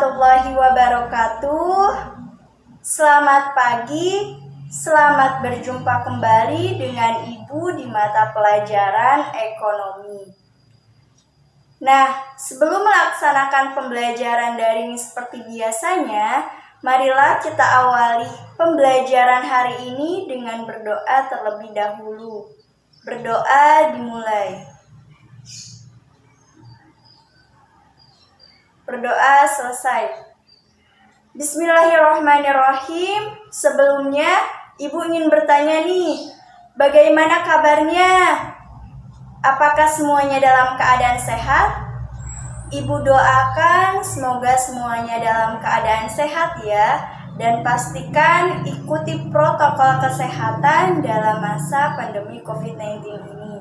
warahmatullahi wabarakatuh. Selamat pagi, selamat berjumpa kembali dengan Ibu di mata pelajaran ekonomi. Nah, sebelum melaksanakan pembelajaran daring seperti biasanya, marilah kita awali pembelajaran hari ini dengan berdoa terlebih dahulu. Berdoa dimulai. Berdoa selesai. Bismillahirrahmanirrahim. Sebelumnya, Ibu ingin bertanya nih, bagaimana kabarnya? Apakah semuanya dalam keadaan sehat? Ibu doakan semoga semuanya dalam keadaan sehat ya. Dan pastikan ikuti protokol kesehatan dalam masa pandemi COVID-19 ini.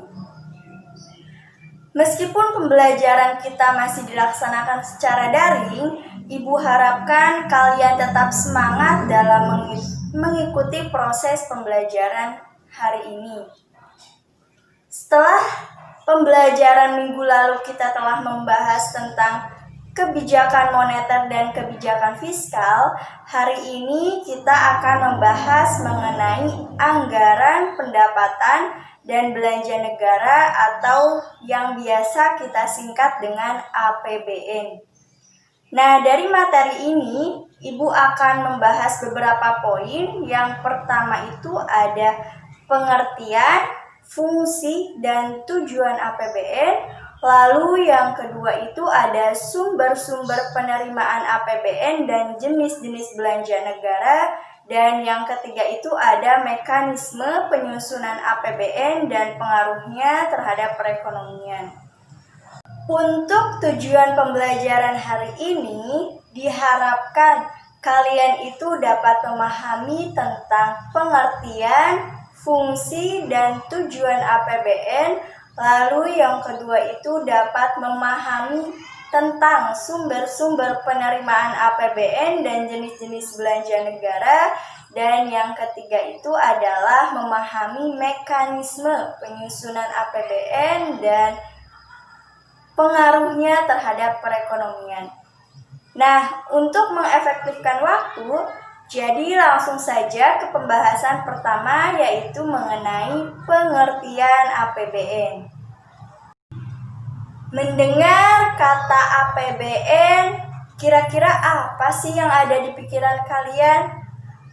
Meskipun pembelajaran kita masih dilaksanakan secara daring, Ibu harapkan kalian tetap semangat dalam mengikuti proses pembelajaran hari ini. Setelah pembelajaran minggu lalu kita telah membahas tentang kebijakan moneter dan kebijakan fiskal, hari ini kita akan membahas mengenai anggaran pendapatan dan belanja negara atau yang biasa kita singkat dengan APBN. Nah, dari materi ini, Ibu akan membahas beberapa poin. Yang pertama itu ada pengertian, fungsi, dan tujuan APBN. Lalu yang kedua itu ada sumber-sumber penerimaan APBN dan jenis-jenis belanja negara. Dan yang ketiga itu ada mekanisme penyusunan APBN dan pengaruhnya terhadap perekonomian. Untuk tujuan pembelajaran hari ini, diharapkan kalian itu dapat memahami tentang pengertian, fungsi, dan tujuan APBN. Lalu yang kedua itu dapat memahami tentang sumber-sumber penerimaan APBN dan jenis-jenis belanja negara. Dan yang ketiga itu adalah memahami mekanisme penyusunan APBN dan pengaruhnya terhadap perekonomian. Nah, untuk mengefektifkan waktu, jadi langsung saja ke pembahasan pertama, yaitu mengenai pengertian APBN. Mendengar kata APBN, kira-kira apa sih yang ada di pikiran kalian?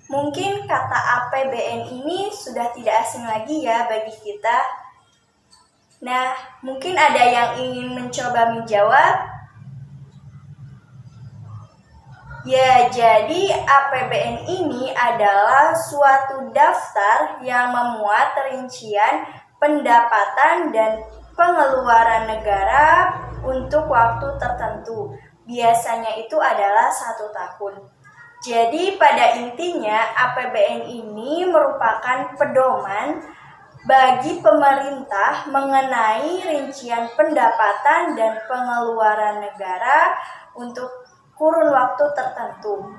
Mungkin kata APBN ini sudah tidak asing lagi ya bagi kita. Nah, mungkin ada yang ingin mencoba menjawab? Ya, jadi APBN ini adalah suatu daftar yang memuat rincian pendapatan dan pengeluaran negara untuk waktu tertentu. Biasanya itu adalah 1 tahun. Jadi pada intinya APBN ini merupakan pedoman bagi pemerintah mengenai rincian pendapatan dan pengeluaran negara untuk kurun waktu tertentu.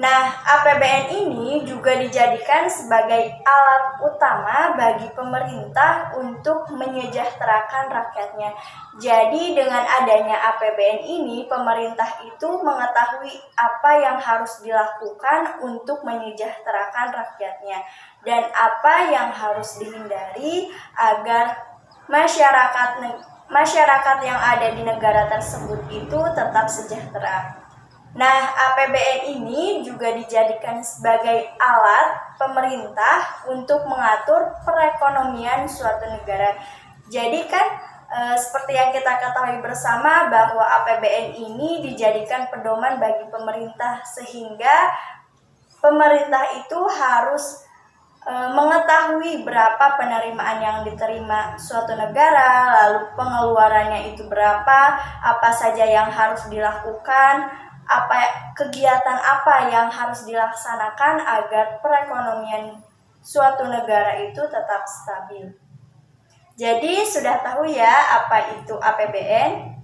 Nah, APBN ini juga dijadikan sebagai alat utama bagi pemerintah untuk menyejahterakan rakyatnya. Jadi dengan adanya APBN ini, pemerintah itu mengetahui apa yang harus dilakukan untuk menyejahterakan rakyatnya dan apa yang harus dihindari agar masyarakat yang ada di negara tersebut itu tetap sejahtera. Nah, APBN ini juga dijadikan sebagai alat pemerintah untuk mengatur perekonomian suatu negara. Jadi kan seperti yang kita ketahui bersama bahwa APBN ini dijadikan pedoman bagi pemerintah, sehingga pemerintah itu harus mengetahui berapa penerimaan yang diterima suatu negara, lalu pengeluarannya itu berapa, apa saja yang harus dilakukan, kegiatan apa yang harus dilaksanakan agar perekonomian suatu negara itu tetap stabil. Jadi sudah tahu ya apa itu APBN?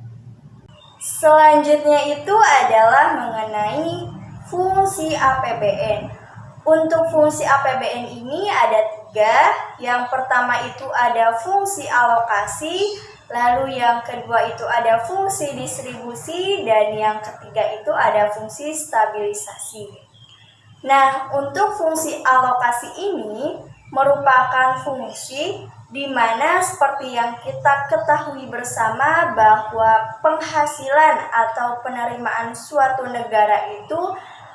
Selanjutnya itu adalah mengenai fungsi APBN. Untuk fungsi APBN ini ada tiga. Yang pertama itu ada fungsi alokasi, lalu yang kedua itu ada fungsi distribusi, dan yang ketiga itu ada fungsi stabilisasi. Nah, untuk fungsi alokasi ini merupakan fungsi di mana seperti yang kita ketahui bersama bahwa penghasilan atau penerimaan suatu negara itu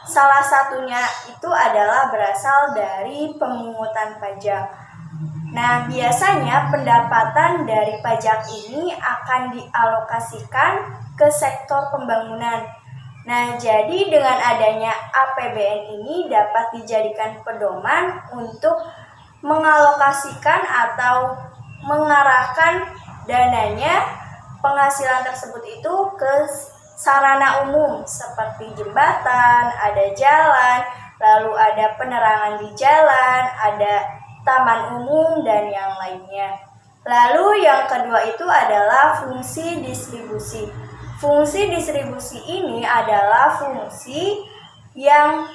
salah satunya itu adalah berasal dari pemungutan pajak. Nah, biasanya pendapatan dari pajak ini akan dialokasikan ke sektor pembangunan. Nah, jadi dengan adanya APBN ini dapat dijadikan pedoman untuk mengalokasikan atau mengarahkan dananya penghasilan tersebut itu ke sarana umum seperti jembatan, ada jalan, lalu ada penerangan di jalan, ada taman umum, dan yang lainnya. Lalu yang kedua itu adalah fungsi distribusi. Fungsi distribusi ini adalah fungsi yang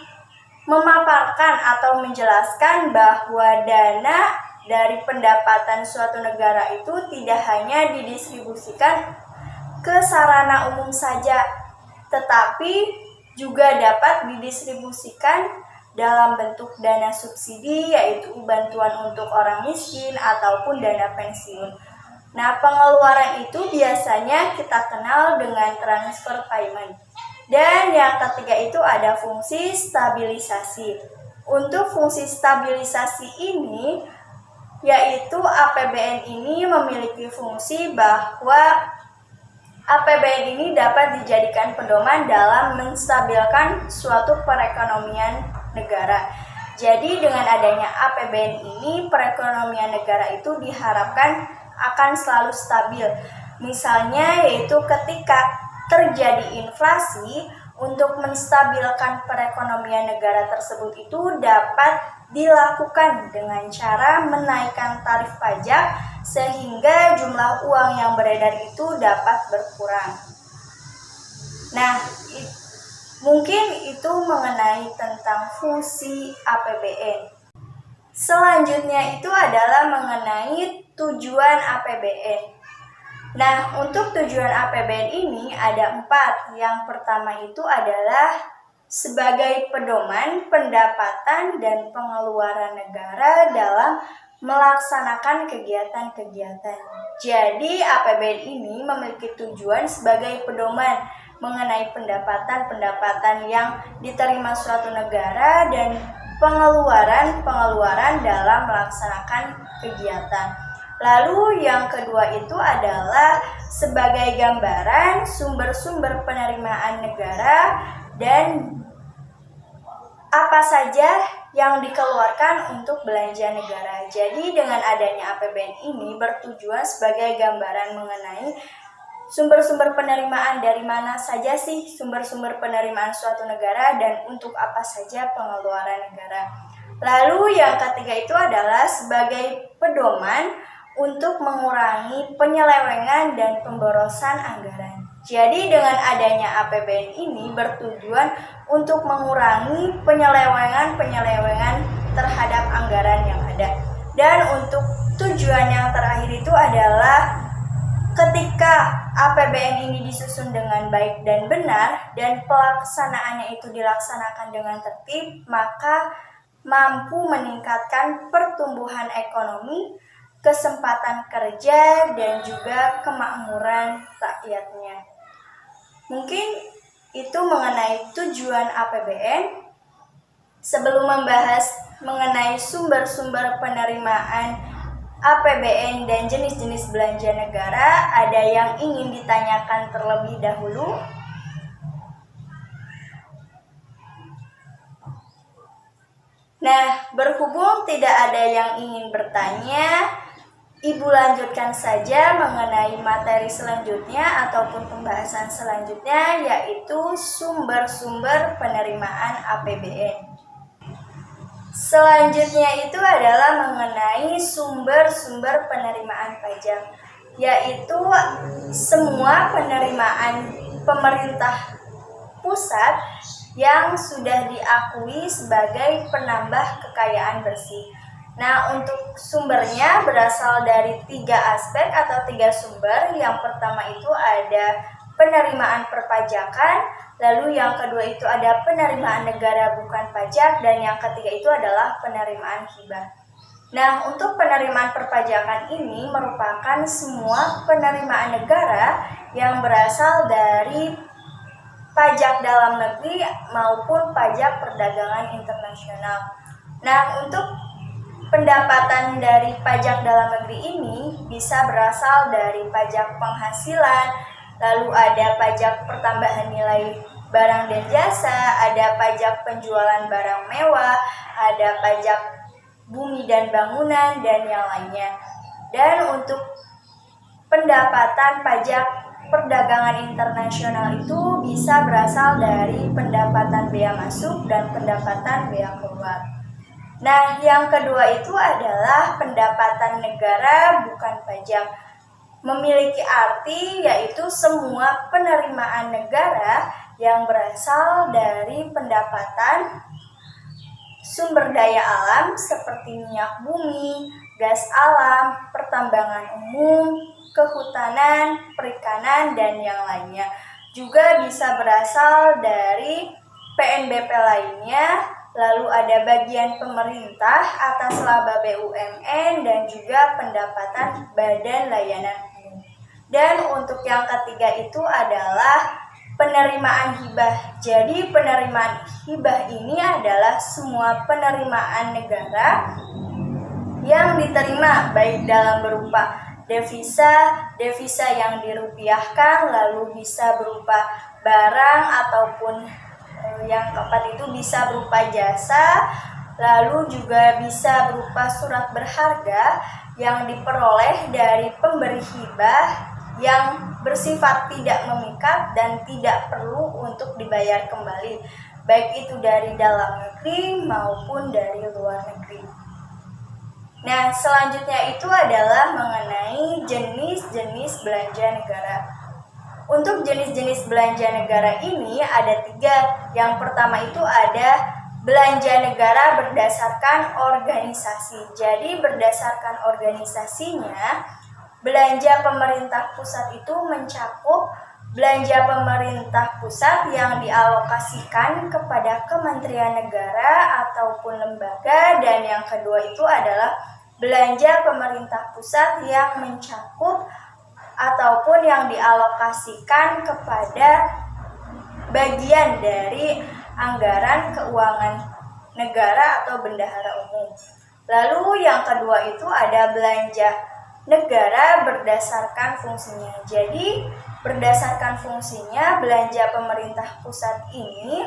memaparkan atau menjelaskan bahwa dana dari pendapatan suatu negara itu tidak hanya didistribusikan ke sarana umum saja, tetapi juga dapat didistribusikan dalam bentuk dana subsidi, yaitu bantuan untuk orang miskin ataupun dana pensiun. Nah, pengeluaran itu biasanya kita kenal dengan transfer payment. Dan yang ketiga itu ada fungsi stabilisasi. Untuk fungsi stabilisasi ini, yaitu APBN ini memiliki fungsi bahwa APBN ini dapat dijadikan pedoman dalam menstabilkan suatu perekonomian negara. Jadi dengan adanya APBN ini, perekonomian negara itu diharapkan akan selalu stabil. Misalnya yaitu ketika terjadi inflasi, untuk menstabilkan perekonomian negara tersebut itu dapat dilakukan dengan cara menaikkan tarif pajak sehingga jumlah uang yang beredar itu dapat berkurang. Nah, mungkin itu mengenai tentang fungsi APBN. Selanjutnya itu adalah mengenai tujuan APBN. Nah, untuk tujuan APBN ini ada 4. Yang pertama itu adalah sebagai pedoman pendapatan dan pengeluaran negara dalam melaksanakan kegiatan-kegiatan. Jadi, APBN ini memiliki tujuan sebagai pedoman mengenai pendapatan-pendapatan yang diterima suatu negara dan pengeluaran-pengeluaran dalam melaksanakan kegiatan. Lalu yang kedua itu adalah sebagai gambaran sumber-sumber penerimaan negara dan apa saja yang dikeluarkan untuk belanja negara. Jadi dengan adanya APBN ini bertujuan sebagai gambaran mengenai sumber-sumber penerimaan, dari mana saja sih sumber-sumber penerimaan suatu negara dan untuk apa saja pengeluaran negara. Lalu yang ketiga itu adalah sebagai pedoman untuk mengurangi penyelewengan dan pemborosan anggaran. Jadi dengan adanya APBN ini bertujuan untuk mengurangi penyelewengan terhadap anggaran yang ada. Dan untuk tujuan yang terakhir itu adalah ketika APBN ini disusun dengan baik dan benar dan pelaksanaannya itu dilaksanakan dengan tertib, maka mampu meningkatkan pertumbuhan ekonomi, kesempatan kerja, dan juga kemakmuran rakyatnya. Mungkin itu mengenai tujuan APBN. Sebelum membahas mengenai sumber-sumber penerimaan APBN dan jenis-jenis belanja negara, ada yang ingin ditanyakan terlebih dahulu? Nah, berhubung tidak ada yang ingin bertanya, Ibu lanjutkan saja mengenai materi selanjutnya ataupun pembahasan selanjutnya, yaitu sumber-sumber penerimaan APBN. Selanjutnya itu adalah mengenai sumber-sumber penerimaan pajak, yaitu semua penerimaan pemerintah pusat yang sudah diakui sebagai penambah kekayaan bersih. Nah, untuk sumbernya berasal dari 3 aspek atau 3 sumber. Yang pertama itu ada penerimaan perpajakan, lalu yang kedua itu ada penerimaan negara bukan pajak, dan yang ketiga itu adalah penerimaan hibah. Nah, untuk penerimaan perpajakan ini merupakan semua penerimaan negara yang berasal dari pajak dalam negeri maupun pajak perdagangan internasional. Nah, untuk pendapatan dari pajak dalam negeri ini bisa berasal dari pajak penghasilan, lalu ada pajak pertambahan nilai barang dan jasa, ada pajak penjualan barang mewah, ada pajak bumi dan bangunan, dan yang lainnya. Dan untuk pendapatan pajak perdagangan internasional itu bisa berasal dari pendapatan bea masuk dan pendapatan bea keluar. Nah, yang kedua itu adalah pendapatan negara bukan pajak. Memiliki arti yaitu semua penerimaan negara yang berasal dari pendapatan sumber daya alam seperti minyak bumi, gas alam, pertambangan umum, kehutanan, perikanan, dan yang lainnya. Juga bisa berasal dari PNBP lainnya, lalu ada bagian pemerintah atas laba BUMN, dan juga pendapatan badan layanan umum. Dan untuk yang ketiga itu adalah penerimaan hibah. Jadi penerimaan hibah ini adalah semua penerimaan negara yang diterima baik dalam berupa devisa yang dirupiahkan, lalu bisa berupa barang ataupun yang keempat itu bisa berupa jasa, lalu juga bisa berupa surat berharga yang diperoleh dari pemberi hibah yang bersifat tidak memikat dan tidak perlu untuk dibayar kembali, baik itu dari dalam negeri maupun dari luar negeri. Nah, selanjutnya itu adalah mengenai jenis-jenis belanja negara. Untuk jenis-jenis belanja negara ini ada 3. Yang pertama itu ada belanja negara berdasarkan organisasi. Jadi berdasarkan organisasinya, belanja pemerintah pusat itu mencakup belanja pemerintah pusat yang dialokasikan kepada kementerian negara ataupun lembaga, dan yang kedua itu adalah belanja pemerintah pusat yang mencakup ataupun yang dialokasikan kepada bagian dari anggaran keuangan negara atau bendahara umum. Lalu yang kedua itu ada belanja negara berdasarkan fungsinya. Jadi berdasarkan fungsinya, belanja pemerintah pusat ini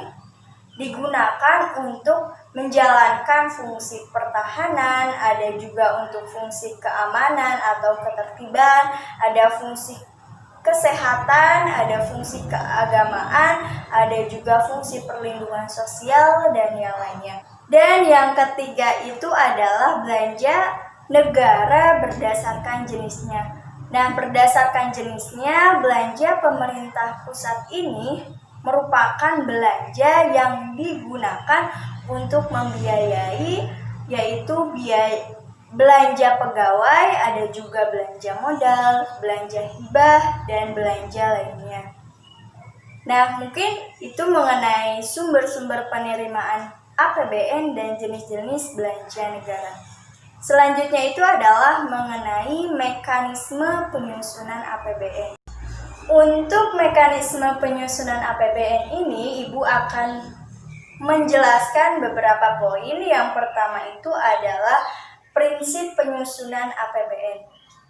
digunakan untuk menjalankan fungsi pertahanan, ada juga untuk fungsi keamanan atau ketertiban, ada fungsi kesehatan, ada fungsi keagamaan, ada juga fungsi perlindungan sosial, dan yang lainnya. Dan yang ketiga itu adalah belanja negara berdasarkan jenisnya. Nah, berdasarkan jenisnya, belanja pemerintah pusat ini merupakan belanja yang digunakan untuk membiayai, yaitu belanja pegawai, ada juga belanja modal, belanja hibah, dan belanja lainnya. Nah, mungkin itu mengenai sumber-sumber penerimaan APBN dan jenis-jenis belanja negara. Selanjutnya itu adalah mengenai mekanisme penyusunan APBN. Untuk mekanisme penyusunan APBN ini, Ibu akan menjelaskan beberapa poin. Yang pertama itu adalah prinsip penyusunan APBN.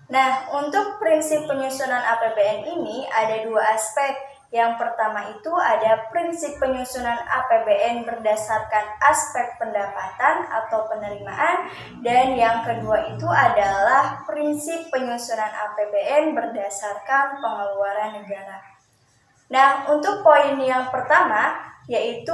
Nah, untuk prinsip penyusunan APBN ini ada 2 aspek. Yang pertama itu ada prinsip penyusunan APBN berdasarkan aspek pendapatan atau penerimaan, dan yang kedua itu adalah prinsip penyusunan APBN berdasarkan pengeluaran negara. Nah, untuk poin yang pertama yaitu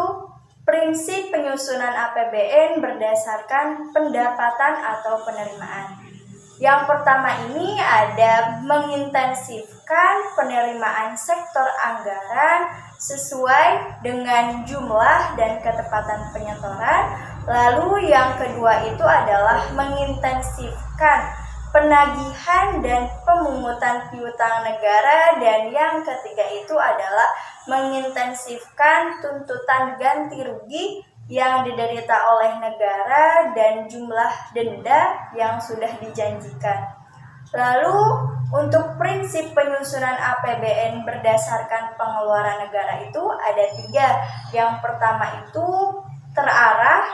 prinsip penyusunan APBN berdasarkan pendapatan atau penerimaan. Yang pertama ini ada mengintensifkan penerimaan sektor anggaran sesuai dengan jumlah dan ketepatan penyetoran Lalu yang kedua itu adalah mengintensifkan penagihan dan pemungutan piutang negara, dan yang ketiga itu adalah mengintensifkan tuntutan ganti rugi yang diderita oleh negara dan jumlah denda yang sudah dijanjikan. Lalu untuk prinsip penyusunan APBN berdasarkan pengeluaran negara itu ada 3. Yang pertama itu terarah,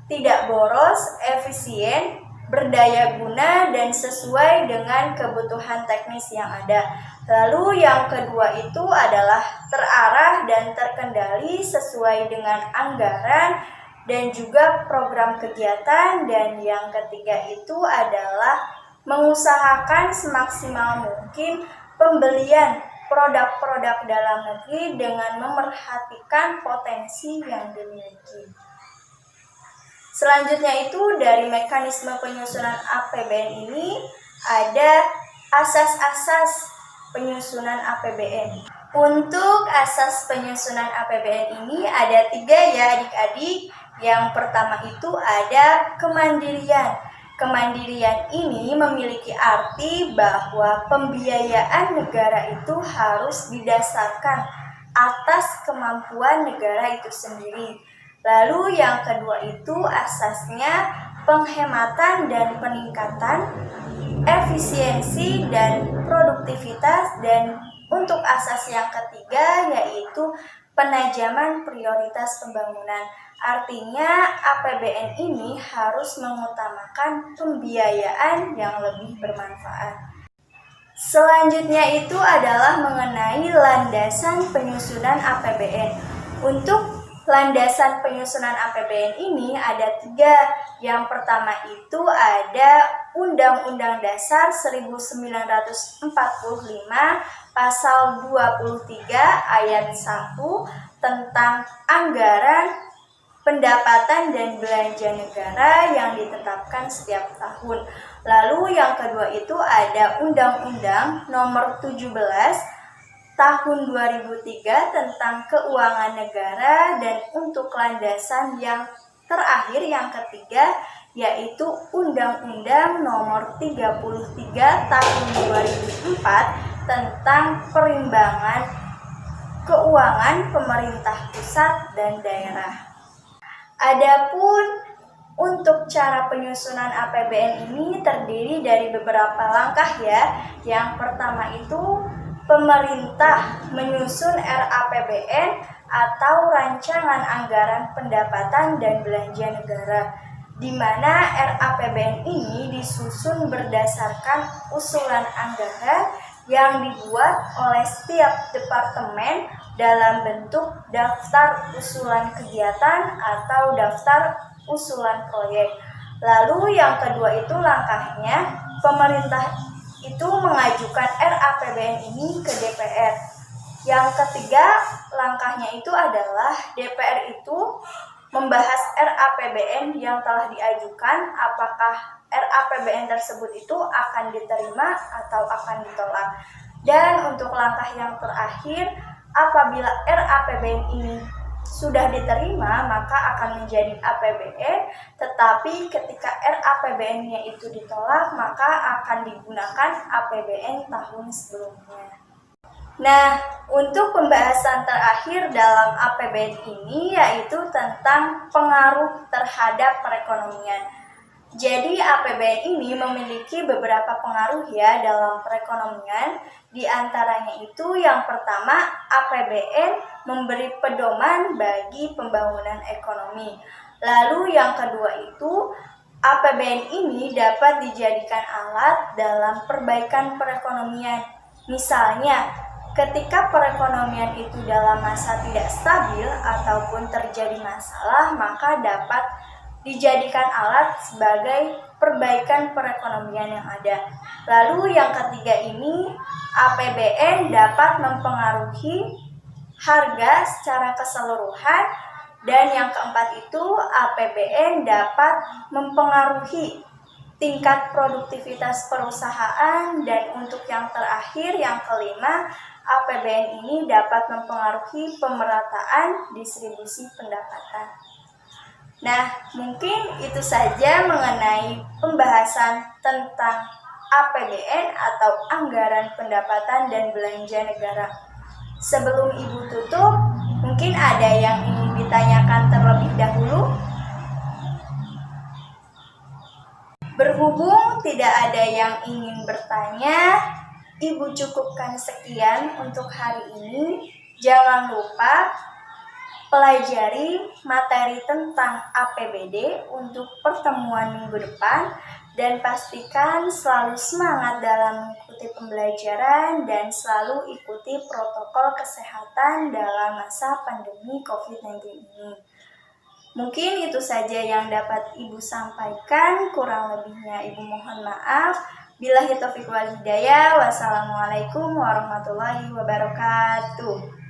tidak boros, efisien, berdaya guna, dan sesuai dengan kebutuhan teknis yang ada. Lalu yang kedua itu adalah terarah dan terkendali sesuai dengan anggaran dan juga program kegiatan. Dan yang ketiga itu adalah mengusahakan semaksimal mungkin pembelian produk-produk dalam negeri dengan memerhatikan potensi yang dimiliki. Selanjutnya itu dari mekanisme penyusunan APBN ini ada asas-asas penyusunan APBN. Untuk asas penyusunan APBN ini ada 3 ya adik-adik. Yang pertama itu ada kemandirian. Kemandirian ini memiliki arti bahwa pembiayaan negara itu harus didasarkan atas kemampuan negara itu sendiri. Lalu yang kedua itu asasnya penghematan dan peningkatan efisiensi dan produktivitas, dan untuk asas yang ketiga yaitu penajaman prioritas pembangunan. Artinya APBN ini harus mengutamakan pembiayaan yang lebih bermanfaat. Selanjutnya itu adalah mengenai landasan penyusunan APBN. Untuk landasan penyusunan APBN ini ada 3. Yang pertama itu ada Undang-Undang Dasar 1945 Pasal 23 Ayat 1 tentang anggaran pendapatan dan belanja negara yang ditetapkan setiap tahun. Lalu yang kedua itu ada Undang-Undang Nomor 17 Tahun 2003 tentang Keuangan Negara, dan untuk landasan yang terakhir yang ketiga yaitu Undang-Undang Nomor 33 Tahun 2004 tentang Perimbangan Keuangan Pemerintah Pusat dan Daerah. Adapun untuk cara penyusunan APBN ini terdiri dari beberapa langkah ya. Yang pertama itu pemerintah menyusun RAPBN atau Rancangan Anggaran Pendapatan dan Belanja Negara, di mana RAPBN ini disusun berdasarkan usulan anggaran yang dibuat oleh setiap departemen dalam bentuk daftar usulan kegiatan atau daftar usulan proyek. Lalu yang kedua itu langkahnya pemerintah itu mengajukan RAPBN ini ke DPR. Yang ketiga langkahnya itu adalah DPR itu membahas RAPBN yang telah diajukan, apakah RAPBN tersebut itu akan diterima atau akan ditolak. Dan untuk langkah yang terakhir, apabila RAPBN ini sudah diterima maka akan menjadi APBN, tetapi ketika RAPBN-nya itu ditolak maka akan digunakan APBN tahun sebelumnya. Nah, untuk pembahasan terakhir dalam APBN ini yaitu tentang pengaruh terhadap perekonomian. Jadi APBN ini memiliki beberapa pengaruh ya dalam perekonomian. Di antaranya itu yang pertama, APBN memberi pedoman bagi pembangunan ekonomi. Lalu yang kedua itu, APBN ini dapat dijadikan alat dalam perbaikan perekonomian. Misalnya, ketika perekonomian itu dalam masa tidak stabil ataupun terjadi masalah, maka dapat dijadikan alat sebagai perbaikan perekonomian yang ada. Lalu yang ketiga ini, APBN dapat mempengaruhi harga secara keseluruhan. Dan yang keempat itu, APBN dapat mempengaruhi tingkat produktivitas perusahaan. Dan untuk yang terakhir, yang kelima, APBN ini dapat mempengaruhi pemerataan distribusi pendapatan. Nah, mungkin itu saja mengenai pembahasan tentang APBN atau Anggaran Pendapatan dan Belanja Negara. Sebelum Ibu tutup, mungkin ada yang ingin ditanyakan terlebih dahulu? Berhubung tidak ada yang ingin bertanya, Ibu cukupkan sekian untuk hari ini. Jangan lupa pelajari materi tentang APBD untuk pertemuan minggu depan dan pastikan selalu semangat dalam mengikuti pembelajaran dan selalu ikuti protokol kesehatan dalam masa pandemi COVID-19 ini. Mungkin itu saja yang dapat Ibu sampaikan, kurang lebihnya Ibu mohon maaf. Billahi taufiq wal hidayah. Wassalamualaikum warahmatullahi wabarakatuh.